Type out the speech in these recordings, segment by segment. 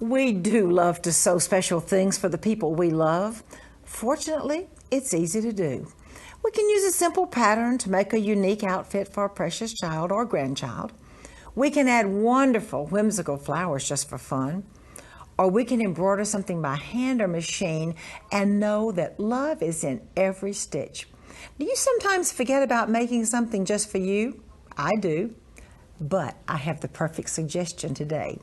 We do love to sew special things for the people we love. Fortunately, it's easy to do. We can use a simple pattern to make a unique outfit for a precious child or grandchild. We can add wonderful, whimsical flowers just for fun. Or we can embroider something by hand or machine and know that love is in every stitch. Do you sometimes forget about making something just for you? I do. But I have the perfect suggestion today.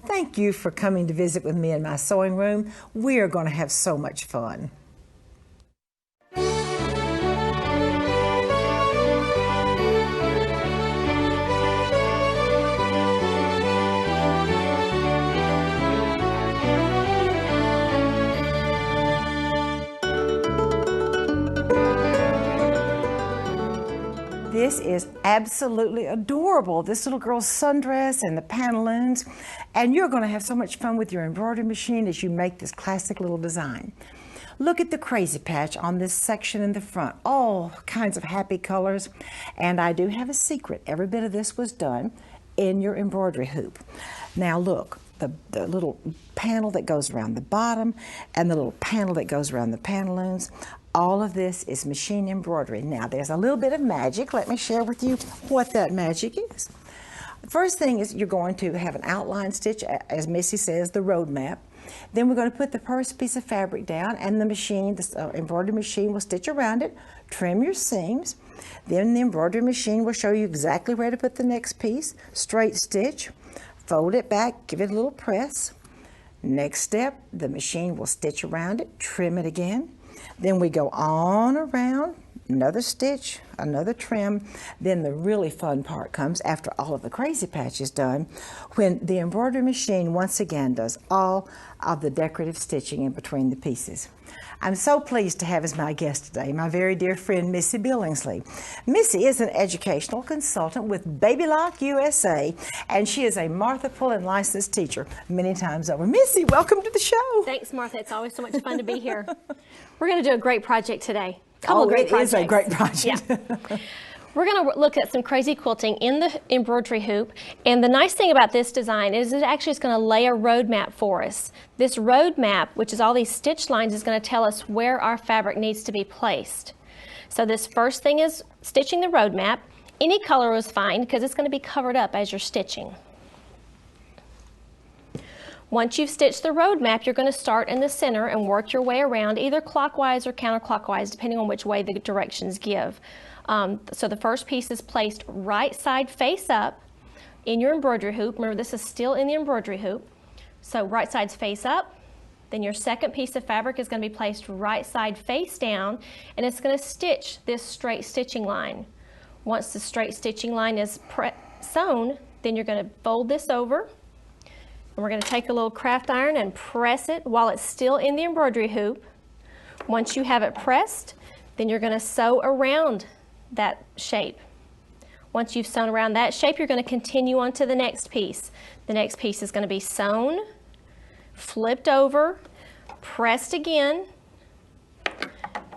Thank you for coming to visit with me in my sewing room. We are going to have so much fun. This is absolutely adorable. This little girl's sundress and the pantaloons. And you're going to have so much fun with your embroidery machine as you make this classic little design. Look at the crazy patch on this section in the front. All kinds of happy colors. And I do have a secret. Every bit of this was done in your embroidery hoop. Now look, the little panel that goes around the bottom and the little panel that goes around the pantaloons. All of this is machine embroidery. Now there's a little bit of magic. Let me share with you what that magic is. The first thing is you're going to have an outline stitch, as Missy says, the road map. Then we're going to put the first piece of fabric down and the machine, the embroidery machine will stitch around it, trim your seams. Then the embroidery machine will show you exactly where to put the next piece, straight stitch, fold it back, give it a little press. Next step, the machine will stitch around it, trim it again. Then we go on around, another stitch, another trim. Then the really fun part comes after all of the crazy patch is done, when the embroidery machine once again does all of the decorative stitching in between the pieces. I'm so pleased to have as my guest today my very dear friend Missy Billingsley. Missy is an educational consultant with Baby Lock USA, and she is a Martha Pullen licensed teacher many times over. Missy, welcome to the show. Thanks, Martha. It's always so much fun to be here. We're going to do a great project today. It is a great project. Yeah. We're going to look at some crazy quilting in the embroidery hoop, and the nice thing about this design is it actually is going to lay a road map for us. This road map, which is all these stitch lines, is going to tell us where our fabric needs to be placed. So this first thing is stitching the road map. Any color is fine because it's going to be covered up as you're stitching. Once you've stitched the road map, you're going to start in the center and work your way around either clockwise or counterclockwise, depending on which way the directions give. So the first piece is placed right side face up in your embroidery hoop. Remember, this is still in the embroidery hoop. So right side's face up. Then your second piece of fabric is going to be placed right side face down, and it's going to stitch this straight stitching line. Once the straight stitching line is sewn, then you're going to fold this over, and we're going to take a little craft iron and press it while it's still in the embroidery hoop. Once you have it pressed, then you're going to sew around that shape. Once you've sewn around that shape, you're going to continue on to the next piece. The next piece is going to be sewn, flipped over, pressed again,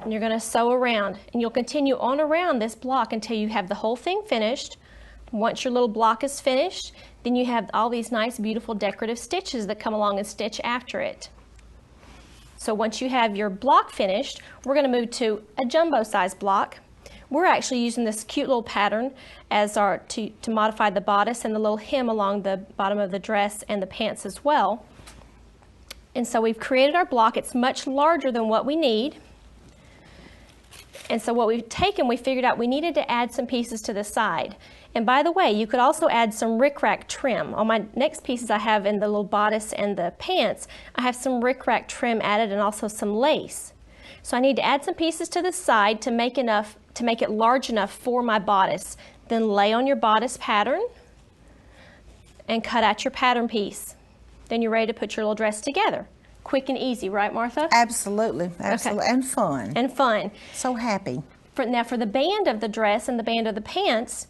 and you're going to sew around. And you'll continue on around this block until you have the whole thing finished. Once your little block is finished, then you have all these nice, beautiful decorative stitches that come along and stitch after it. So once you have your block finished, we're going to move to a jumbo size block. We're actually using this cute little pattern as to modify the bodice and the little hem along the bottom of the dress and the pants as well. And so we've created our block. It's much larger than what we need. And so what we've taken, we figured out we needed to add some pieces to the side. And by the way, you could also add some rickrack trim. On my next pieces I have in the little bodice and the pants, I have some rickrack trim added and also some lace. So I need to add some pieces to the side to make it large enough for my bodice. Then lay on your bodice pattern and cut out your pattern piece. Then you're ready to put your little dress together. Quick and easy, right, Martha? Absolutely, absolutely, okay. And fun. And fun. So happy. Now for the band of the dress and the band of the pants,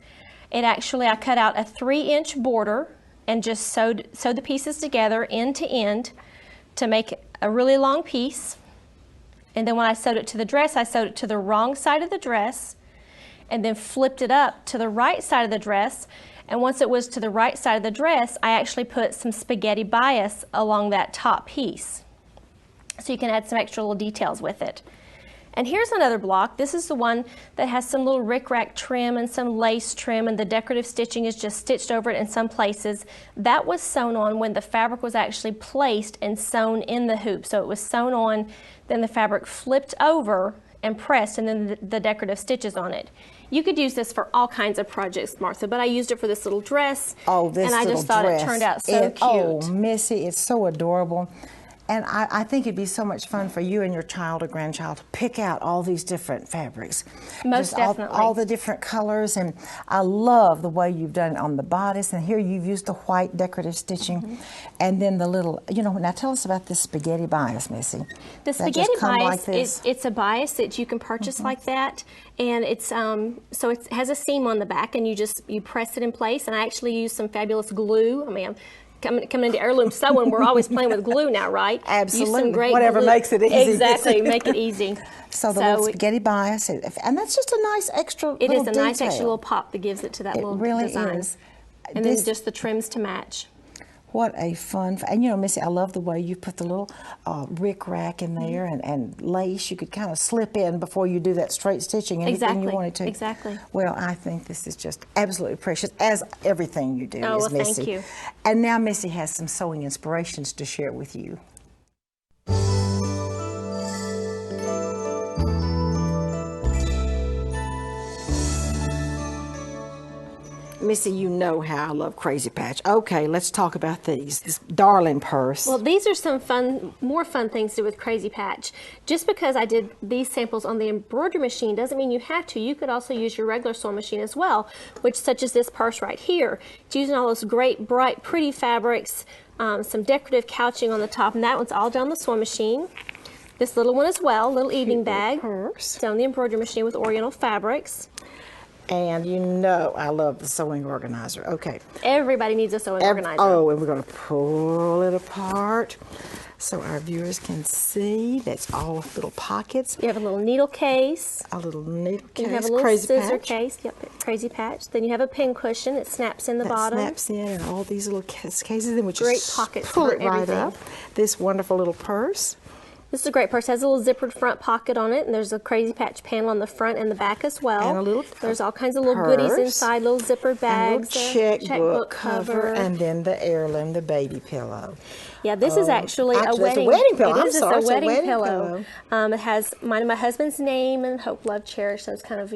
I cut out a 3-inch border and just sewed the pieces together end to end to make a really long piece. And then when I sewed it to the dress, I sewed it to the wrong side of the dress and then flipped it up to the right side of the dress. And once it was to the right side of the dress, I actually put some spaghetti bias along that top piece. So you can add some extra little details with it. And here's another block. This is the one that has some little rickrack trim and some lace trim, and the decorative stitching is just stitched over it in some places. That was sewn on when the fabric was actually placed and sewn in the hoop. So it was sewn on, then the fabric flipped over and pressed, and then the decorative stitches on it. You could use this for all kinds of projects, Martha, but I used it for this little dress. Oh, this and I just thought dress. It turned out so cute. Oh, Missy, it's so adorable. And I think it'd be so much fun for you and your child or grandchild to pick out all these different fabrics. Most definitely. All the different colors, and I love the way you've done it on the bodice, and here you've used the white decorative stitching, and then the little, now tell us about this spaghetti bias, Missy. The spaghetti bias, it's a bias that you can purchase like that, and it's so it has a seam on the back, and you press it in place, and I actually use some fabulous glue. I mean, coming into heirloom sewing, we're always playing with glue now, right? Absolutely. Use some great Whatever glue. makes it easy. Exactly, make it easy. So the little spaghetti bias, and that's just a nice extra It little is a detail. nice extra little pop that gives it to that little really design. Is. And then just the trims to match. What a fun, and Missy, I love the way you put the little rickrack in there and lace. You could kind of slip in before you do that straight stitching, anything you wanted to. Exactly. Well, I think this is just absolutely precious, as everything you do is, well, Missy. thank you. And now Missy has some sewing inspirations to share with you. Missy, you know how I love Crazy Patch. Okay, let's talk about these. This darling purse. Well, these are some more fun things to do with Crazy Patch. Just because I did these samples on the embroidery machine doesn't mean you have to. You could also use your regular sewing machine as well, such as this purse right here. It's using all those great, bright, pretty fabrics, some decorative couching on the top, and that one's all done on the sewing machine. This little one as well, little evening bag. Purse. It's on the embroidery machine with Oriental fabrics. And I love the sewing organizer. Okay. Everybody needs a sewing organizer. Oh, and we're going to pull it apart so our viewers can see. That's all little pockets. You have a little needle case. A little needle case. You have a little Crazy scissor Patch. case. Yep, Crazy Patch. Then you have a pin cushion. It snaps in the bottom. Snaps in, and all these little cases. Then we Great just pockets pull for it right everything. up. This wonderful little purse. This is a great purse. It has a little zippered front pocket on it, and there's a Crazy Patch panel on the front and the back as well. And a little There's all kinds of little goodies inside, little zippered bags, and a little checkbook cover, and then the heirloom, the baby pillow. Yeah, this is actually a wedding pillow. It is. It's a wedding pillow. It has mine and my husband's name and Hope, Love, Cherish. Those kind of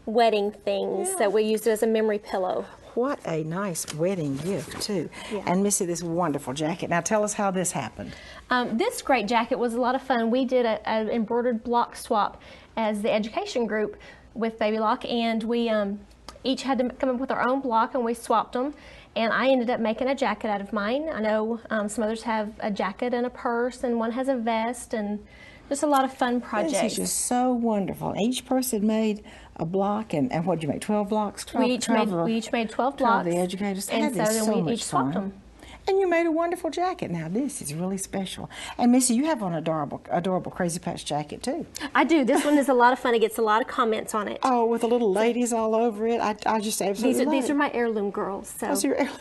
wedding things that we used it as a memory pillow. What a nice wedding gift, too. Yeah. And Missy, this wonderful jacket. Now tell us how this happened. This great jacket was a lot of fun. We did an embroidered block swap as the education group with Baby Lock, and we each had to come up with our own block, and we swapped them. And I ended up making a jacket out of mine. I know some others have a jacket and a purse, and one has a vest, and just a lot of fun projects. This is just so wonderful. Each person made a block, and what did you make, 12 blocks? 12, we each made 12 blocks. The educators and had this then so we much each swapped fun. them. And you made a wonderful jacket. Now this is really special. And Missy, you have an adorable Crazy Patch jacket too. I do. This one is a lot of fun. It gets a lot of comments on it. Oh, with the little ladies all over it. I just absolutely love These it. are my heirloom girls. So. Those are your heirloom.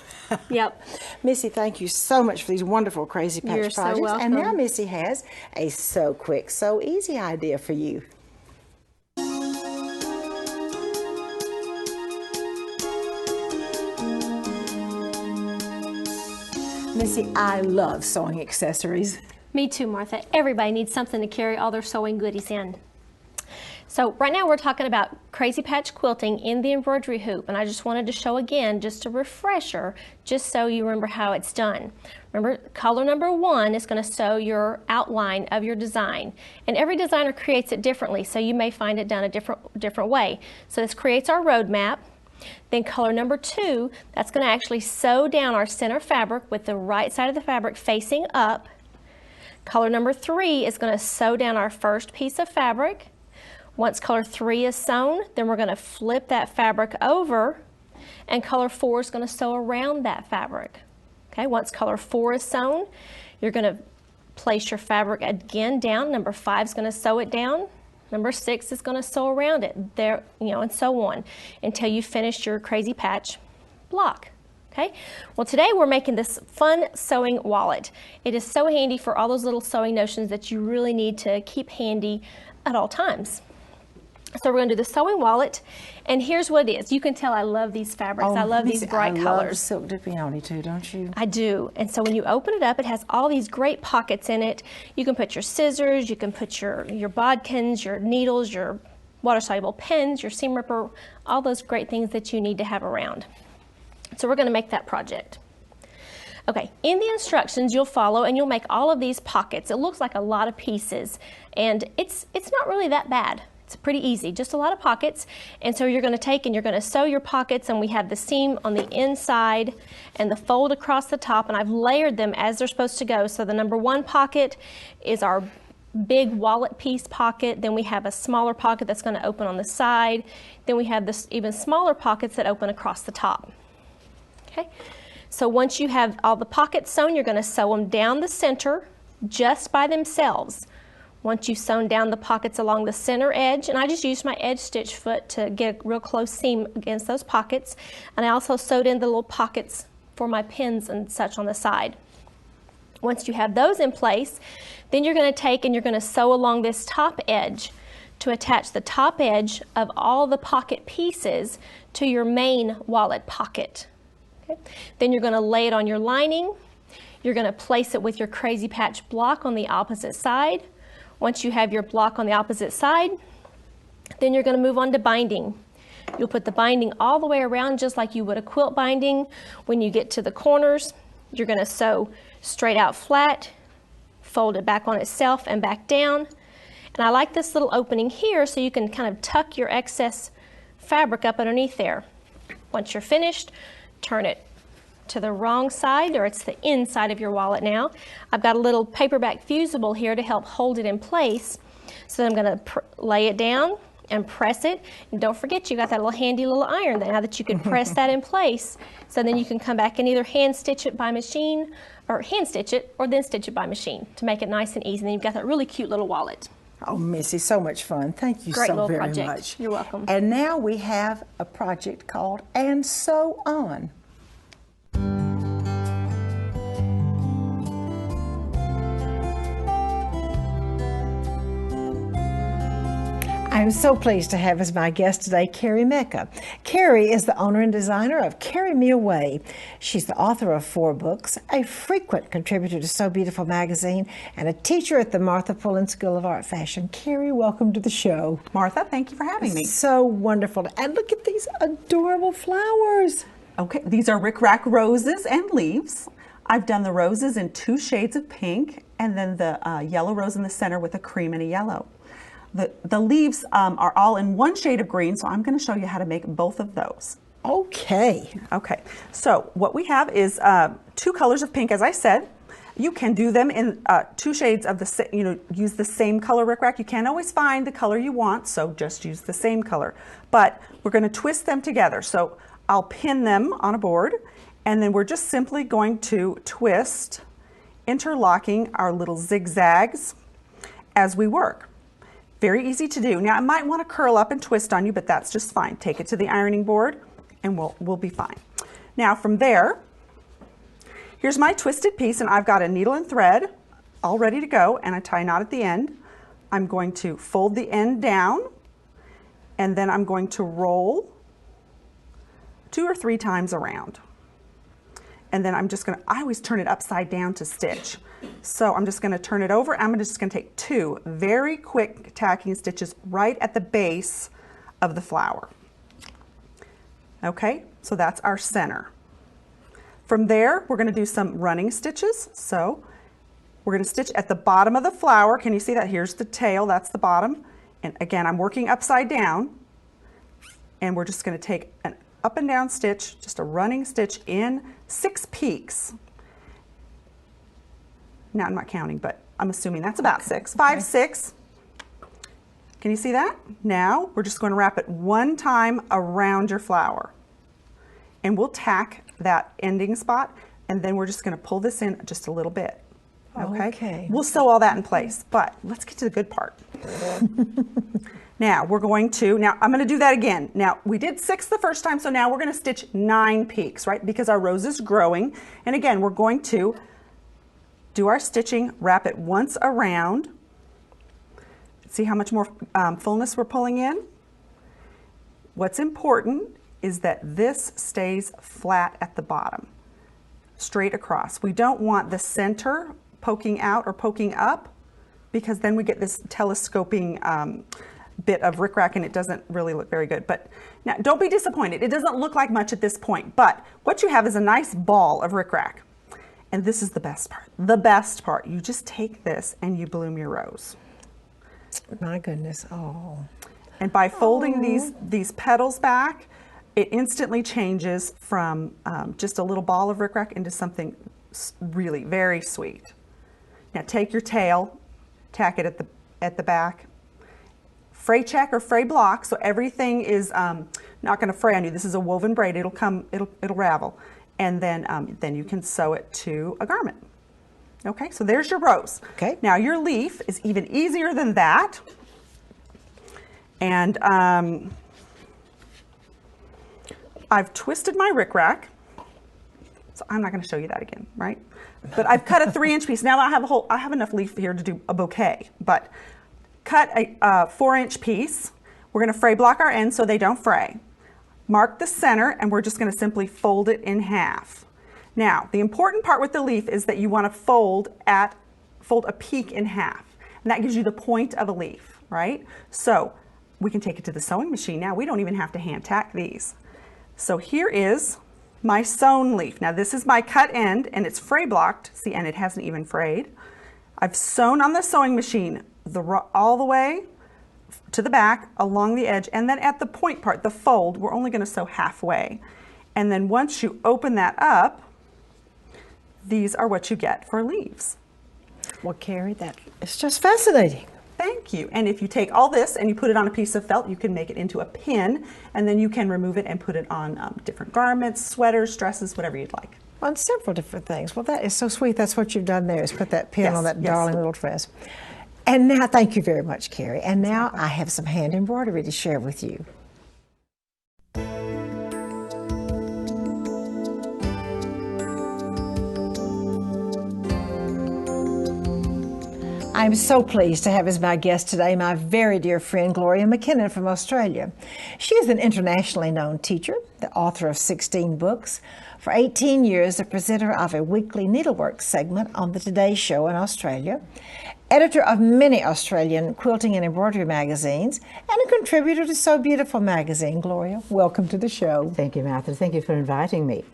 Yep. Missy, thank you so much for these wonderful Crazy Patch You're projects. so welcome. And now Missy has a so quick, so easy idea for you. Missy, I love sewing accessories. Me too, Martha. Everybody needs something to carry all their sewing goodies in. So right now we're talking about Crazy Patch quilting in the embroidery hoop, and I just wanted to show again, just a refresher, just so you remember how it's done. Remember, color number 1 is going to sew your outline of your design, and every designer creates it differently, so you may find it done a different way. So this creates our roadmap. Then color number 2, that's going to actually sew down our center fabric with the right side of the fabric facing up. Color number 3 is going to sew down our first piece of fabric. Once color 3 is sewn, then we're going to flip that fabric over, and color 4 is going to sew around that fabric. Okay, once color 4 is sewn, you're going to place your fabric again down. Number 5 is going to sew it down. Number 6 is going to sew around it, there, and so on, until you finish your Crazy Patch. block. Okay, well today we're making this fun sewing wallet. It is so handy for all those little sewing notions that you really need to keep handy at all times. So we're going to do the sewing wallet, and here's what it is. You can tell I love these fabrics. I love these bright colors. I love silk de peony too, don't you? I do. And so when you open it up, it has all these great pockets in it. You can put your scissors, you can put your bodkins, your needles, your water-soluble pens, your seam ripper, all those great things that you need to have around. So we're going to make that project. Okay, in the instructions you'll follow and you'll make all of these pockets. It looks like a lot of pieces, and it's not really that bad. It's pretty easy, just a lot of pockets. And so you're going to take and you're going to sew your pockets, and we have the seam on the inside and the fold across the top, and I've layered them as they're supposed to go. So the number 1 pocket is our big wallet piece pocket. Then we have a smaller pocket that's going to open on the side. Then we have this even smaller pockets that open across the top. Okay, so once you have all the pockets sewn, you're going to sew them down the center just by themselves. Once you've sewn down the pockets along the center edge, and I just used my edge stitch foot to get a real close seam against those pockets, and I also sewed in the little pockets for my pins and such on the side. Once you have those in place, then you're going to take and you're going to sew along this top edge to attach the top edge of all the pocket pieces to your main wallet pocket. Okay? Then you're going to lay it on your lining. You're going to place it with your crazy patch block on the opposite side. Once you have your block on the opposite side, then you're going to move on to binding. You'll put the binding all the way around just like you would a quilt binding. When you get to the corners, you're going to sew straight out flat, fold it back on itself and back down. And I like this little opening here so you can kind of tuck your excess fabric up underneath there. Once you're finished, turn it to the wrong side, or it's the inside of your wallet now. I've got a little paperback fusible here to help hold it in place. So I'm going to lay it down and press it. And don't forget, you got that little handy little iron now that you can press that in place. So then you can come back and either hand stitch it by machine, or hand stitch it, or then stitch it by machine to make it nice and easy. And then you've got that really cute little wallet. Oh, Missy, so much fun. Thank you so very much. You're welcome. And now we have a project called And Sew On. I'm so pleased to have as my guest today, Kari Mecca. Kari is the owner and designer of Carry Me Away. She's the author of 4 books, a frequent contributor to So Beautiful magazine, and a teacher at the Martha Pullen School of Art Fashion. Kari, welcome to the show. Martha, thank you for having me. So wonderful. And look at these adorable flowers. Okay, these are rickrack roses and leaves. I've done the roses in 2 shades of pink, and then the yellow rose in the center with a cream and a yellow. The leaves are all in 1 shade of green, so I'm going to show you how to make both of those. Okay. Okay, so what we have is 2 colors of pink, as I said. You can do them in 2 shades of the, use the same color rickrack. You can't always find the color you want, so just use the same color. But we're going to twist them together. So I'll pin them on a board, and then we're just simply going to twist, interlocking our little zigzags as we work. Very easy to do. Now, it might want to curl up and twist on you, but that's just fine. Take it to the ironing board and we'll be fine. Now, from there, here's my twisted piece, and I've got a needle and thread all ready to go, and a tie knot at the end. I'm going to fold the end down, and then I'm going to roll 2 or 3 times around. And then I'm just going to, I always turn it upside down to stitch. So I'm just going to turn it over. I'm just going to take 2 very quick tacking stitches right at the base of the flower. Okay, so that's our center. From there, we're going to do some running stitches. So we're going to stitch at the bottom of the flower. Can you see that? Here's the tail, that's the bottom. And again, I'm working upside down, and we're just going to take an up and down stitch, just a running stitch in 6 peaks. Now, I'm not counting, but I'm assuming that's about 6. 5, 6. Can you see that? Now, we're just going to wrap it 1 time around your flower. And we'll tack that ending spot, and then we're just going to pull this in just a little bit. Okay. We'll sew all that in place, but let's get to the good part. Now I'm going to do that again. Now we did 6 the first time, so now we're going to stitch 9 peaks, right? Because our rose is growing. And again, we're going to do our stitching, wrap it once around. See how much more fullness we're pulling in? What's important is that this stays flat at the bottom, straight across. We don't want the center poking out or poking up, because then we get this telescoping bit of rickrack and it doesn't really look very good. But now don't be disappointed. It doesn't look like much at this point, but what you have is a nice ball of rickrack. And this is the best part. The best part. You just take this and you bloom your rose. My goodness. Oh. And by folding these petals back, it instantly changes from just a little ball of rickrack into something really very sweet. Now take your tail, tack it at the back. Fray check or fray block, so everything is not going to fray on you. This is a woven braid. It'll ravel, and then you can sew it to a garment. Okay, so there's your rose. Okay. Now your leaf is even easier than that, and I've twisted my rickrack. So I'm not going to show you that again, right? But I've cut a 3-inch piece. Now I have enough leaf here to do a bouquet, but cut a 4-inch piece. We're going to fray block our ends so they don't fray. Mark the center, and we're just going to simply fold it in half. Now, the important part with the leaf is that you want to fold a peak in half, and that gives you the point of a leaf, right? So we can take it to the sewing machine now. We don't even have to hand tack these. So here is my sewn leaf. Now this is my cut end, and it's fray blocked. See, and it hasn't even frayed. I've sewn on the sewing machine all the way to the back along the edge, and then at the point part, the fold, we're only going to sew halfway. And then once you open that up, these are what you get for leaves. Well, Kari, it's just fascinating. Thank you. And if you take all this and you put it on a piece of felt, you can make it into a pin, and then you can remove it and put it on different garments, sweaters, dresses, whatever you'd like. On several different things. Well, that is so sweet. That's what you've done there, is put that pin on that darling little dress. And now, thank you very much, Kari. And now I have some hand embroidery to share with you. I'm so pleased to have as my guest today my very dear friend Gloria McKinnon from Australia. She is an internationally known teacher, the author of 16 books, for 18 years the presenter of a weekly needlework segment on the Today Show in Australia, editor of many Australian quilting and embroidery magazines, and a contributor to So Beautiful magazine. Gloria, welcome to the show. Thank you, Martha. Thank you for inviting me.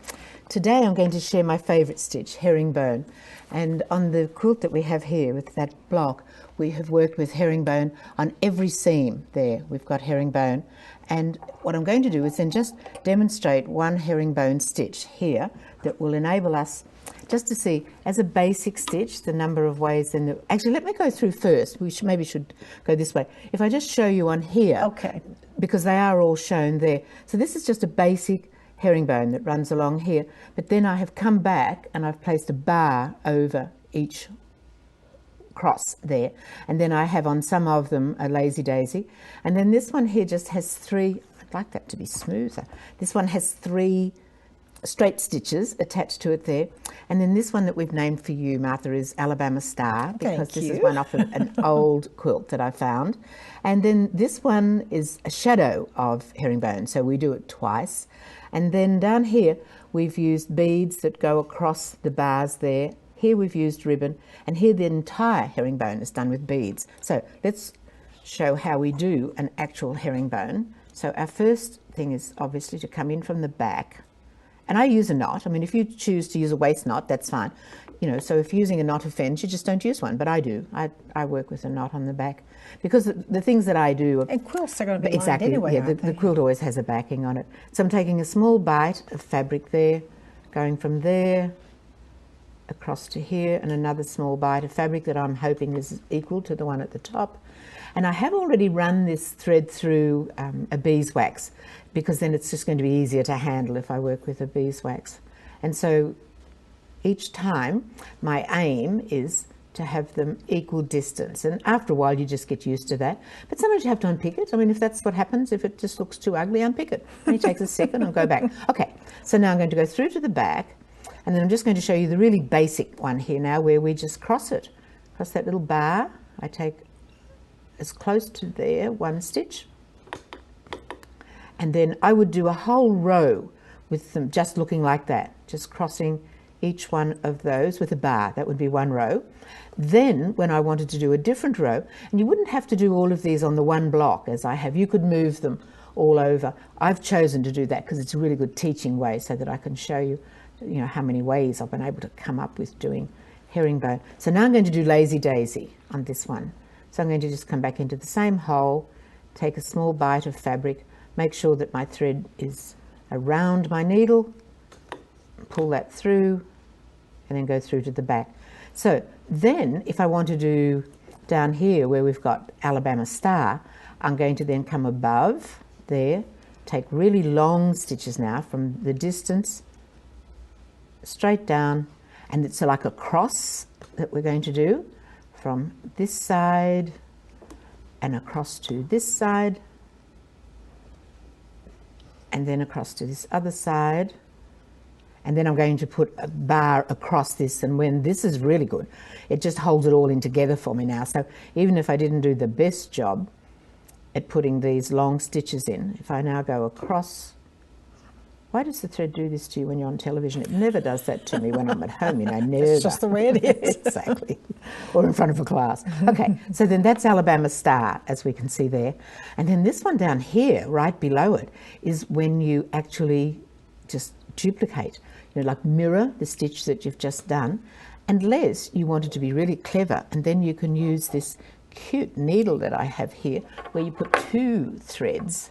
Today I'm going to share my favourite stitch, herringbone. And on the quilt that we have here with that block, we have worked with herringbone on every seam there. We've got herringbone. And what I'm going to do is then just demonstrate one herringbone stitch here that will enable us just to see, as a basic stitch, the number of ways. Actually, let me go through first. We maybe should go this way. If I just show you on here, okay, because they are all shown there. So this is just a basic herringbone that runs along here, but then I have come back and I've placed a bar over each cross there, and then I have on some of them a lazy daisy, and then this one here just has 3, I'd like that to be smoother, this one has 3 straight stitches attached to it there, and then this one that we've named for you, Martha, is Alabama Star, because this is one off an old quilt that I found. And then this one is a shadow of herringbone, so we do it twice. And then down here we've used beads that go across the bars there. Here we've used ribbon, and here the entire herringbone is done with beads. So let's show how we do an actual herringbone. So our first thing is obviously to come in from the back. And I use a knot. I mean, if you choose to use a waist knot, that's fine. You know, so if using a knot offends, you just don't use one. But I do. I work with a knot on the back, because the things that I do... And quilts are going to be exactly, lined anyway, yeah, the quilt always has a backing on it. So I'm taking a small bite of fabric there, going from there across to here, and another small bite of fabric that I'm hoping is equal to the one at the top. And I have already run this thread through a beeswax, because then it's just going to be easier to handle if I work with a beeswax. And so each time my aim is to have them equal distance, and after a while you just get used to that. But sometimes you have to unpick it. I mean, if that's what happens, if it just looks too ugly, unpick it. Only takes a second and go back. Okay, so now I'm going to go through to the back, and then I'm just going to show you the really basic one here now, where we just cross it. Cross that little bar. I take as close to there, one stitch, and then I would do a whole row with them just looking like that, just crossing each one of those with a bar. That would be one row. Then when I wanted to do a different row, and you wouldn't have to do all of these on the one block as I have, you could move them all over. I've chosen to do that because it's a really good teaching way, so that I can show you, you know, how many ways I've been able to come up with doing herringbone. So now I'm going to do lazy daisy on this one. So I'm going to just come back into the same hole, take a small bite of fabric, make sure that my thread is around my needle, pull that through, and then go through to the back. So then if I want to do down here where we've got Alabama Star, I'm going to then come above there, take really long stitches now from the distance straight down, and it's like a cross that we're going to do from this side and across to this side, and then across to this other side. And then I'm going to put a bar across this, and when this is really good, it just holds it all in together for me now. So even if I didn't do the best job at putting these long stitches in, if I now go across, why does the thread do this to you when you're on television? It never does that to me when I'm at home, you know, never. It's just the way it is. Exactly. Or in front of a class. Okay, so then that's Alabama Star, as we can see there. And then this one down here, right below it, is when you actually just duplicate, you know, like mirror the stitch that you've just done, unless you want it to be really clever, and then you can use this cute needle that I have here, where you put two threads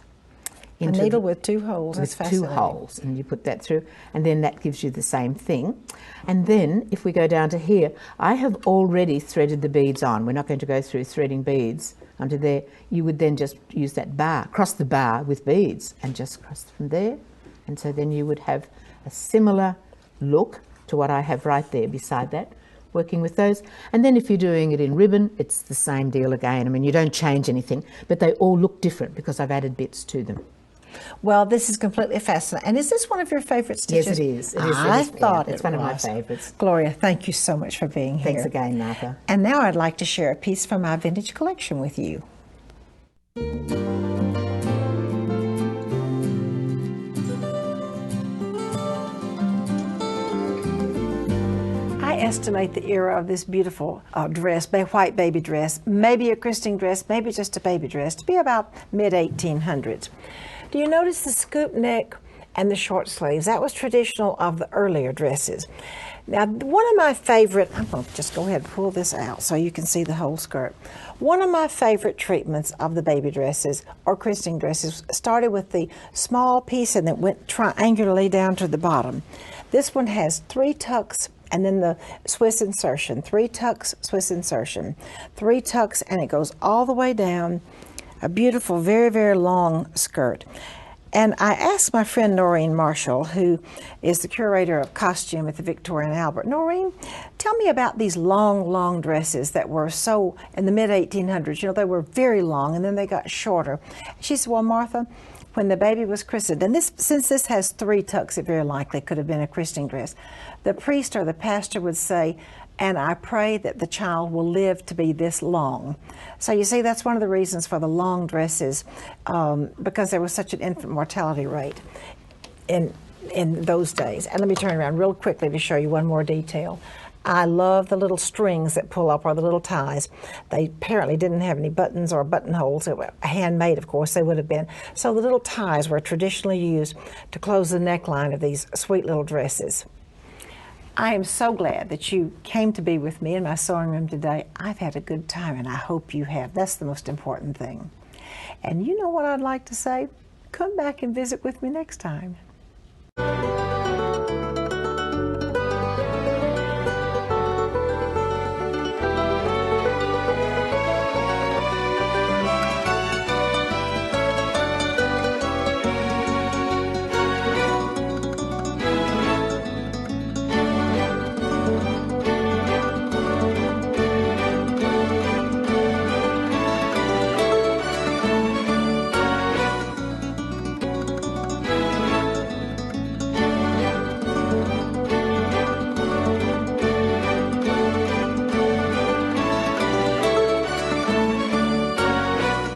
into a needle with two holes. with two holes, and you put that through, and then that gives you the same thing. And then if we go down to here, I have already threaded the beads on. We're not going to go through threading beads onto there. You would then just use that bar, cross the bar with beads, and just cross from there. And so then you would have a similar look to what I have right there beside that, working with those. And then if you're doing it in ribbon, it's the same deal again. I mean, you don't change anything, but they all look different because I've added bits to them. Well, this is completely fascinating. And is this one of your favorite stitches? Yes, it is. I thought it's one of my favorites. Gloria, thank you so much for being here. Thanks again, Martha. And now I'd like to share a piece from my vintage collection with you. I estimate the era of this beautiful dress, white baby dress, maybe a christening dress, maybe just a baby dress, to be about mid-1800s. Do you notice the scoop neck and the short sleeves? That was traditional of the earlier dresses. Now, one of my favorite, I'm going to just go ahead and pull this out so you can see the whole skirt. One of my favorite treatments of the baby dresses or christening dresses started with the small piece and then went triangularly down to the bottom. This one has 3 tucks and then the Swiss insertion, 3 tucks, Swiss insertion, 3 tucks, and it goes all the way down. A beautiful, very, very long skirt. And I asked my friend Noreen Marshall, who is the curator of costume at the Victoria and Albert. Noreen, tell me about these long, long dresses that were so, in the mid-1800s, you know, they were very long and then they got shorter. She said, well, Martha, when the baby was christened, and this, since this has 3 tucks, it very likely could have been a christening dress, the priest or the pastor would say, and I pray that the child will live to be this long. So you see, that's one of the reasons for the long dresses, because there was such an infant mortality rate in those days. And let me turn around real quickly to show you one more detail. I love the little strings that pull up, or the little ties. They apparently didn't have any buttons or buttonholes. They were handmade, of course, they would have been. So the little ties were traditionally used to close the neckline of these sweet little dresses. I am so glad that you came to be with me in my sewing room today. I've had a good time, and I hope you have. That's the most important thing. And you know what I'd like to say? Come back and visit with me next time.